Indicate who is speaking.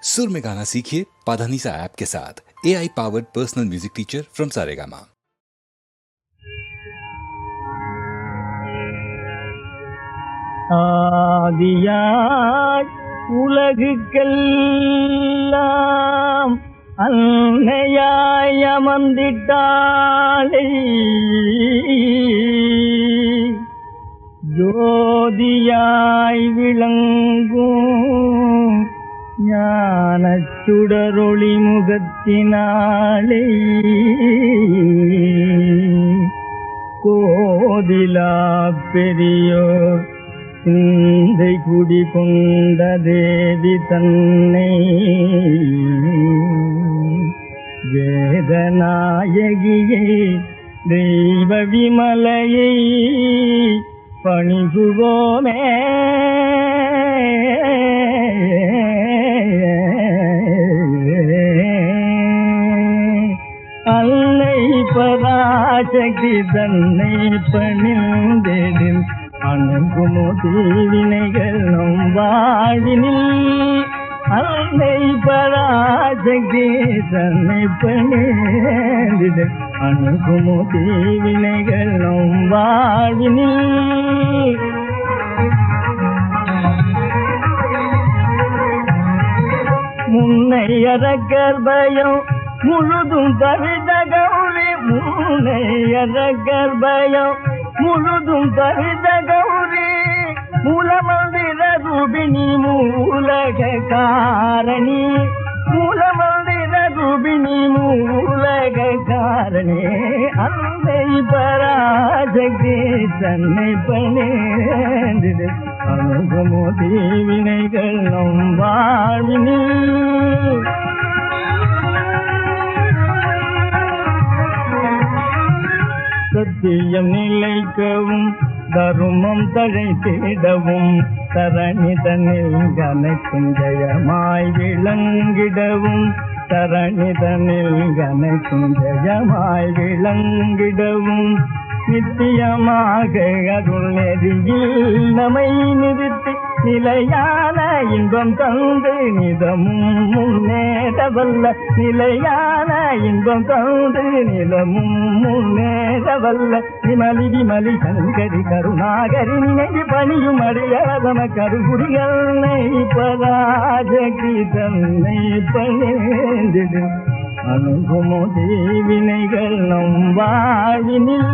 Speaker 1: सुर में गाना सीखिए पाधानीसा ऐप के साथ। AI powered personal music teacher from Saregama.
Speaker 2: ஆதியாய் உலகுக்கெல்லாம் அன்னையாய் அமர்ந்திட்டாளே, ஜோதியாய் விளங்கும் ஞானச் சுடரொளி முகத்தினாளே, கோதிலா பெரியோர் சிந்தை குடி கொண்ட தேவி தன்னை, வேதநாயகியை தெய்வ விமலையை பணிகுவோமே. அன்னை பராசக்தி தன்னை பணிந்தெதில் அணுகுமோ தீவினைகள் நம் வாழ்வினில். அன்னை பராசக்தி தன்னை பணிந்தெதில் அணுகுமோ தீவினைகள் நம் வாழ்வினில். முன்னையற கர்ப்பயம் முழுதும் தவித கௌரி, முன்னையற கர்ப்பயம் முழுதும் தவித கௌரி, மூலமந்திர ரூபிணி மூலக காரணி, மூலமந்திர ரூபிணி மூலக காரணி. அன்னை பராசக்தி தன்னை பணிந்தது அணுகுமோ தீவினைகள் நம் வாழ்வினில். சத்தியம் நிலைக்கவும் தருமம் தழைத்திடவும், தரணி தன்னில் கனைக்கும் ஜெயமாய் விளங்கிடவும், தரணி தன்னில் கனைக்கும் ஜெயமாய் விளங்கிடவும், நித்தியமாக அருள் நெறியில் நம்மை நிறுத்தி நிலையான இன்பம் தந்து நிதமும் முன்னேறவல்ல, நிலையான இன்பம் தந்து நிலமும் முன்னேறவல்ல. விமலி விமலி சங்கரி கருணாகரி நினைவு பணியும் அடியாதன கருகுடிகளை பராசக்தி தன்னை பணிந்தது அணுகுமோ தீவினைகள் நம் வாழ்வினில்.